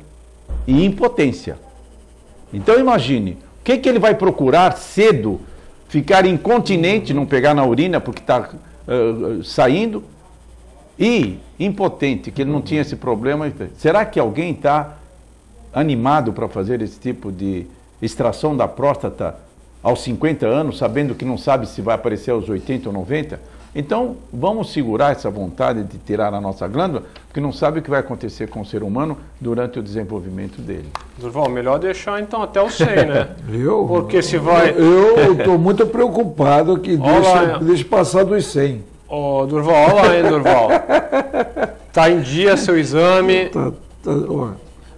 e impotência. Então imagine, o que ele vai procurar cedo? Ficar incontinente, não pegar na urina porque está saindo, e impotente, que ele não tinha esse problema. Será que alguém está animado para fazer esse tipo de extração da próstata aos 50 anos, sabendo que não sabe se vai aparecer aos 80 ou 90? Então, vamos segurar essa vontade de tirar a nossa glândula, porque não sabe o que vai acontecer com o ser humano durante o desenvolvimento dele. Durval, melhor deixar então até o 100, né? Porque se vai... Eu estou muito preocupado que deixe passar dos 100. Ô, Durval, olha lá, hein, Durval. Tá em dia seu exame.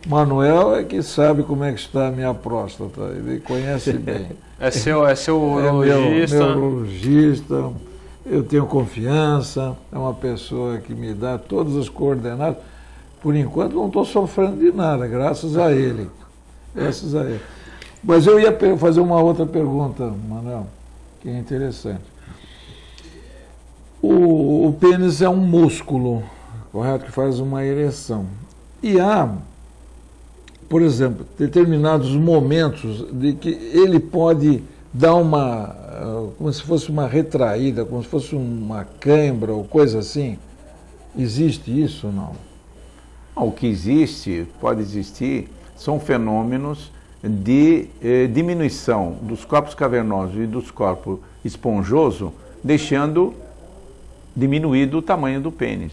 Manuel é que sabe como é que está a minha próstata, ele conhece bem. É seu urologista. Meu urologista. Eu tenho confiança, é uma pessoa que me dá todas as coordenadas. Por enquanto não estou sofrendo de nada, graças a ele. Graças a ele. Mas eu ia fazer uma outra pergunta, Manuel, que é interessante. O pênis é um músculo, correto? Que faz uma ereção. E há, por exemplo, determinados momentos de que ele pode dar como se fosse uma retraída, como se fosse uma cãibra ou coisa assim. Existe isso ou não? O que existe, pode existir, são fenômenos de diminuição dos corpos cavernosos e dos corpos esponjosos, deixando diminuído o tamanho do pênis,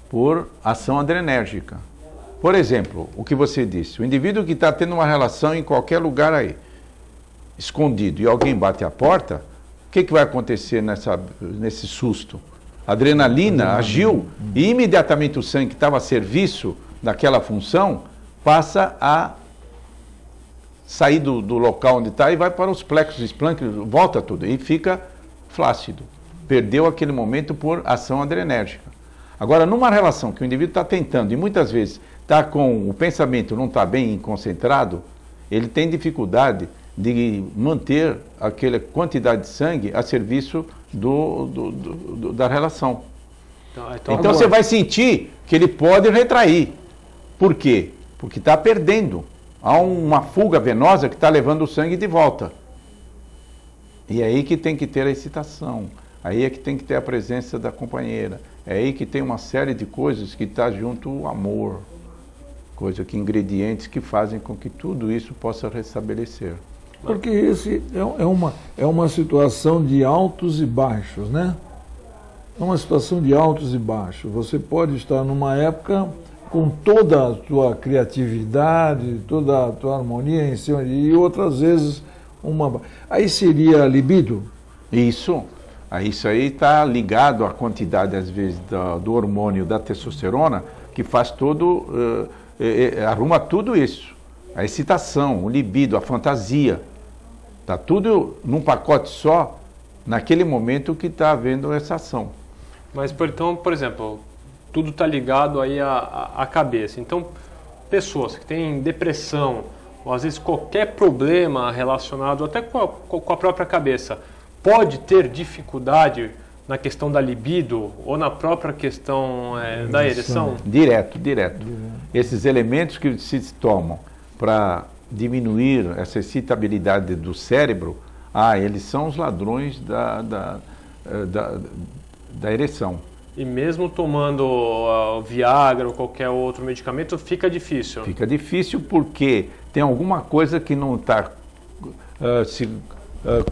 por ação adrenérgica. Por exemplo, o que você disse, o indivíduo que está tendo uma relação em qualquer lugar aí, escondido, e alguém bate a porta, o que vai acontecer nesse susto? A adrenalina agiu e imediatamente o sangue que estava a serviço daquela função passa a sair do local onde está e vai para os plexos esplâncnicos, volta tudo e fica flácido. Perdeu aquele momento por ação adrenérgica. Agora, numa relação que o indivíduo está tentando e muitas vezes está com o pensamento não está bem concentrado, ele tem dificuldade de manter aquela quantidade de sangue a serviço da relação. Então você vai sentir que ele pode retrair. Por quê? Porque está perdendo. Há uma fuga venosa que está levando o sangue de volta. E é aí que tem que ter a excitação. Aí é que tem que ter a presença da companheira. É aí que tem uma série de coisas que está junto o amor. Ingredientes que fazem com que tudo isso possa restabelecer. Porque esse é uma situação de altos e baixos, né? É uma situação de altos e baixos. Você pode estar numa época com toda a tua criatividade, toda a tua harmonia em cima e outras vezes Aí seria libido? Isso aí está ligado à quantidade, às vezes, do hormônio da testosterona, que faz arruma tudo isso. A excitação, o libido, a fantasia. Está tudo num pacote só, naquele momento que está havendo essa ação. Mas, então, por exemplo, tudo está ligado aí à cabeça. Então, pessoas que têm depressão, ou às vezes qualquer problema relacionado até com a própria cabeça, pode ter dificuldade na questão da libido ou na própria questão da ereção? Direto. Esses elementos que se tomam para diminuir essa excitabilidade do cérebro, eles são os ladrões da ereção. E mesmo tomando Viagra ou qualquer outro medicamento, fica difícil? Fica difícil porque tem alguma coisa que não está se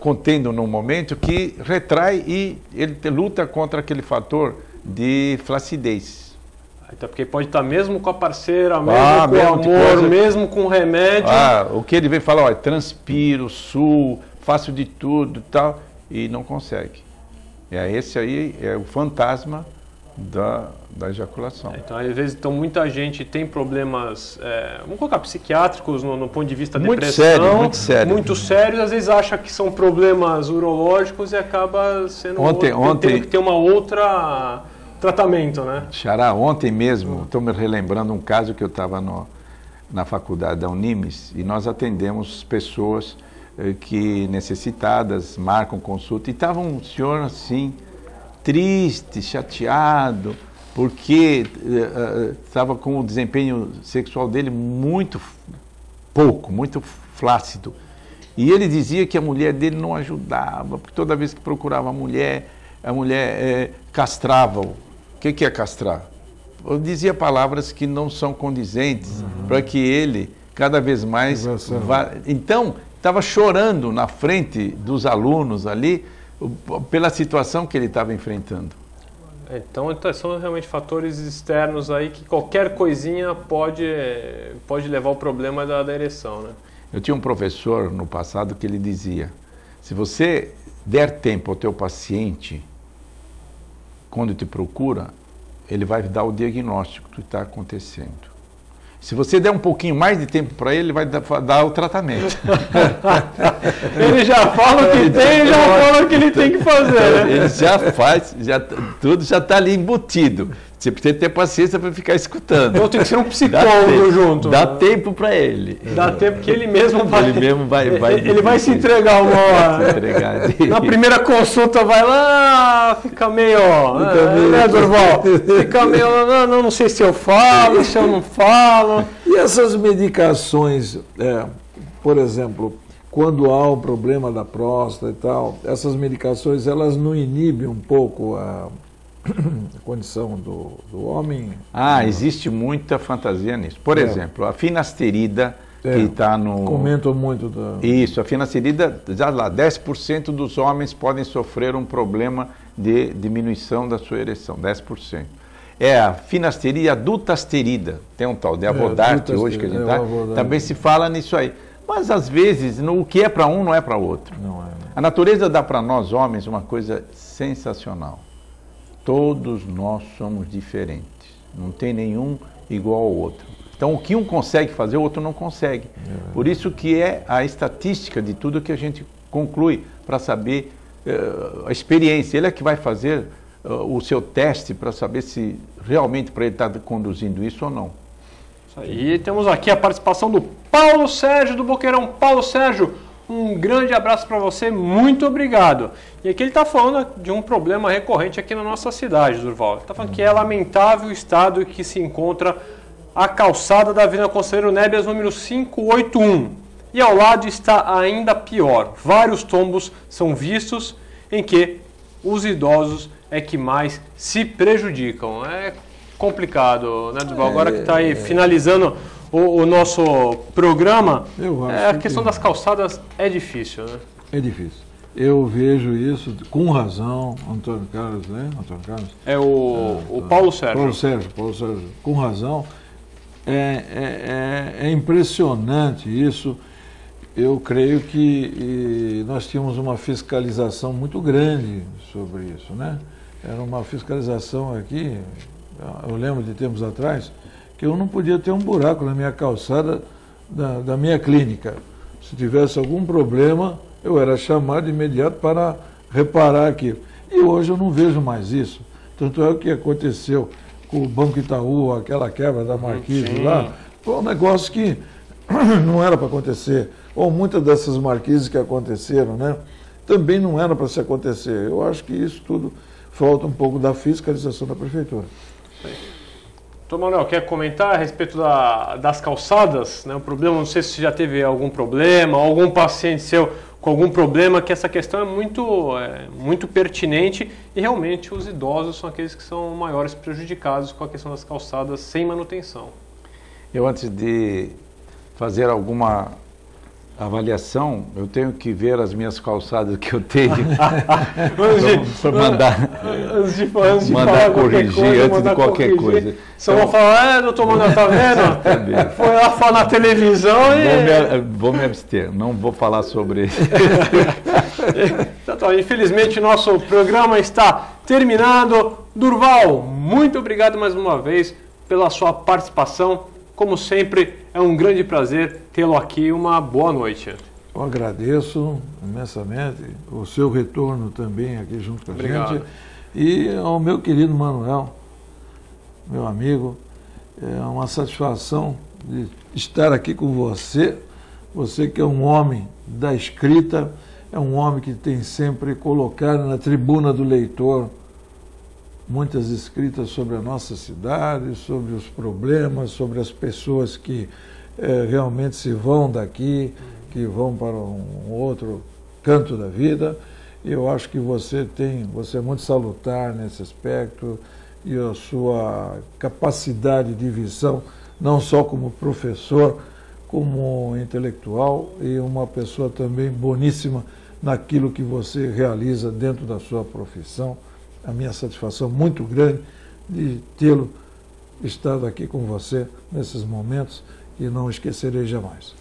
contendo no momento que retrai e ele luta contra aquele fator de flacidez. Então, porque pode estar mesmo com a parceira, mesmo com o amor, mesmo com o remédio. O que ele vem falar, transpiro, suo, faço de tudo e tal, e não consegue. Esse aí é o fantasma da ejaculação. Então, às vezes, muita gente tem problemas, vamos colocar, psiquiátricos no ponto de vista da depressão. Muito sérios. Às vezes acha que são problemas urológicos e acaba sendo tendo que ter uma outra tratamento, né? Xará, ontem mesmo, estou me relembrando um caso que eu estava na faculdade da Unimes e nós atendemos pessoas que necessitadas, marcam consulta, e estava um senhor assim, triste, chateado, porque estava com o desempenho sexual dele muito flácido. E ele dizia que a mulher dele não ajudava, porque toda vez que procurava a mulher castrava-o. O que é castrar? Eu dizia palavras que não são condizentes, para que ele cada vez mais vá. Então, estava chorando na frente dos alunos ali, pela situação que ele estava enfrentando. Então são realmente fatores externos aí que qualquer coisinha pode levar ao problema da ereção, né? Eu tinha um professor no passado que ele dizia, se você der tempo ao teu paciente, quando te procura, ele vai dar o diagnóstico do que está acontecendo. Se você der um pouquinho mais de tempo para ele, ele vai dar o tratamento. Ele já fala o que tem e já fala o que ele tem que fazer, né? Ele já faz, tudo já está ali embutido. Você precisa ter paciência para ficar escutando. Então tem que ser um psicólogo junto. Dá tempo para ele. Dá tempo que ele mesmo vai... Ele vai se entregar uma hora. Na primeira consulta vai lá, fica meio... né, Durval? Fica meio... Não sei se eu falo, se eu não falo. E essas medicações, por exemplo, quando há um problema da próstata e tal, essas medicações, elas não inibem um pouco a condição do homem? Existe muita fantasia nisso. Por exemplo, a finasterida, que está no... Comentam muito Isso, a finasterida, já lá, 10% dos homens podem sofrer um problema de diminuição da sua ereção, 10%. É a finasterida e a dutasterida, tem um tal de Avodart hoje que a gente também se fala nisso aí. Mas às vezes, o que é para um não é para outro. Não é. A natureza dá para nós homens uma coisa sensacional. Todos nós somos diferentes, não tem nenhum igual ao outro. Então, o que um consegue fazer, o outro não consegue. Por isso que é a estatística de tudo que a gente conclui, para saber a experiência. Ele é que vai fazer o seu teste para saber se realmente para ele está conduzindo isso ou não. E temos aqui a participação do Paulo Sérgio do Boqueirão. Paulo Sérgio, um grande abraço para você, muito obrigado. E aqui ele está falando de um problema recorrente aqui na nossa cidade, Durval. Ele está falando que é lamentável o estado em que se encontra a calçada da Avenida Conselheiro Nébias, número 581. E ao lado está ainda pior. Vários tombos são vistos em que os idosos é que mais se prejudicam. É complicado, né, Durval? Agora que está aí finalizando o nosso programa, a questão das calçadas é difícil, né? É difícil. Eu vejo isso com razão, Antônio Carlos, né? Antônio Carlos. O Paulo Sérgio. Paulo Sérgio, com razão. É impressionante isso. Eu creio que nós tínhamos uma fiscalização muito grande sobre isso, né? Era uma fiscalização aqui, eu lembro de tempos atrás, que eu não podia ter um buraco na minha calçada da minha clínica. Se tivesse algum problema, eu era chamado de imediato para reparar aquilo. E hoje eu não vejo mais isso. Tanto é o que aconteceu com o Banco Itaú, aquela quebra da marquise lá, foi um negócio que não era para acontecer. Ou muitas dessas marquises que aconteceram, né, também não era para se acontecer. Eu acho que isso tudo falta um pouco da fiscalização da prefeitura. Doutor Manuel, quer comentar a respeito das calçadas, né? O problema, não sei se já teve algum problema, algum paciente seu com algum problema, que essa questão é muito pertinente e realmente os idosos são aqueles que são maiores prejudicados com a questão das calçadas sem manutenção. Eu, antes de fazer alguma avaliação, eu tenho que ver as minhas calçadas que eu tenho para mandar corrigir antes de qualquer coisa. Só vão falar, doutor Manuel, tá vendo? Foi lá falar na televisão e... Vou me abster, não vou falar sobre isso. Então, infelizmente, nosso programa está terminado. Durval, muito obrigado mais uma vez pela sua participação. Como sempre, é um grande prazer tê-lo aqui. Uma boa noite. Eu agradeço imensamente o seu retorno também aqui junto com a gente. E ao meu querido Manuel, meu amigo, é uma satisfação de estar aqui com você. Você que é um homem da escrita, é um homem que tem sempre colocado na tribuna do leitor muitas escritas sobre a nossa cidade, sobre os problemas, sobre as pessoas que realmente se vão daqui, que vão para um outro canto da vida. Eu acho que você é muito salutar nesse aspecto, e a sua capacidade de visão, não só como professor, como intelectual, e uma pessoa também boníssima naquilo que você realiza dentro da sua profissão. A minha satisfação muito grande de tê-lo estado aqui com você nesses momentos, e não esquecerei jamais.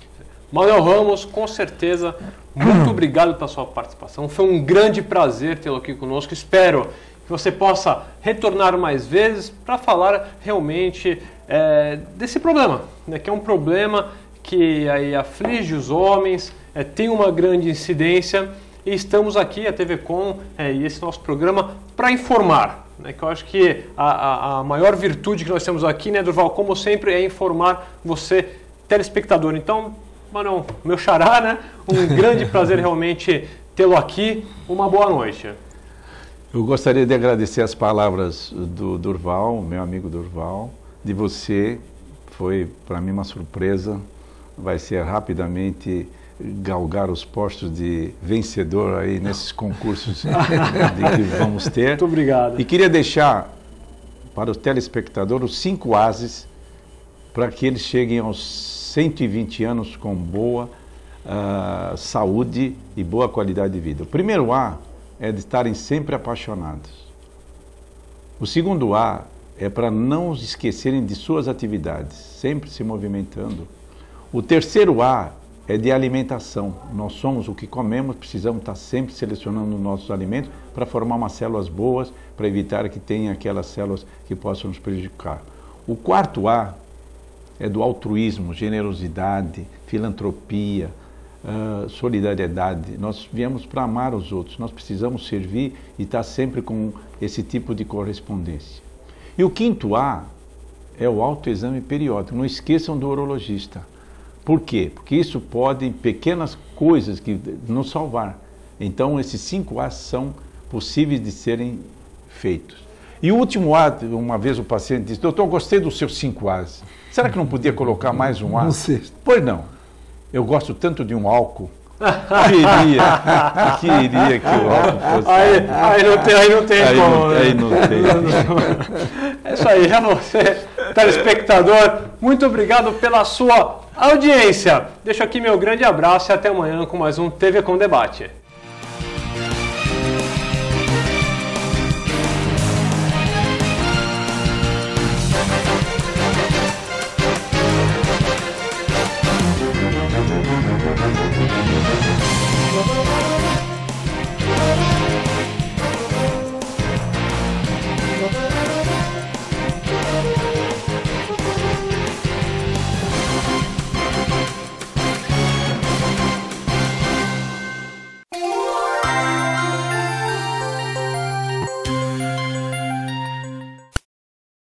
Manuel Ramos, com certeza, muito obrigado pela sua participação. Foi um grande prazer tê-lo aqui conosco. Espero que você possa retornar mais vezes para falar realmente desse problema, né, que é um problema que aí aflige os homens, tem uma grande incidência, e estamos aqui, a TV Com, e esse nosso programa, para informar. Né, que eu acho que a maior virtude que nós temos aqui, né, Durval, como sempre, é informar você, telespectador. Então, Mano, meu xará, né? Um grande prazer realmente tê-lo aqui. Uma boa noite. Eu gostaria de agradecer as palavras do Durval, meu amigo Durval, de você. Foi para mim uma surpresa. Vai ser rapidamente galgar os postos de vencedor aí nesses concursos que vamos ter. Muito obrigado. E queria deixar para o telespectador os 5 ases para que eles cheguem aos 120 anos com boa saúde e boa qualidade de vida. O primeiro A é de estarem sempre apaixonados. O segundo A é para não esquecerem de suas atividades, sempre se movimentando. O terceiro A é de alimentação. Nós somos o que comemos, precisamos estar sempre selecionando nossos alimentos para formar umas células boas, para evitar que tenha aquelas células que possam nos prejudicar. O quarto A é do altruísmo, generosidade, filantropia, solidariedade. Nós viemos para amar os outros, nós precisamos servir e estar sempre com esse tipo de correspondência. E o quinto A é o autoexame periódico. Não esqueçam do urologista. Por quê? Porque isso pode, pequenas coisas, que nos salvar. Então, esses 5 A's são possíveis de serem feitos. E o último A, uma vez o paciente disse: doutor, gostei dos seus 5 A's. Será que não podia colocar mais um A? Não sei. Pois não. Eu gosto tanto de um álcool. Queria que o álcool fosse... Aí não tem como. Aí não tem. É isso aí, é você, telespectador. Muito obrigado pela sua audiência. Deixo aqui meu grande abraço e até amanhã com mais um TV Com Debate.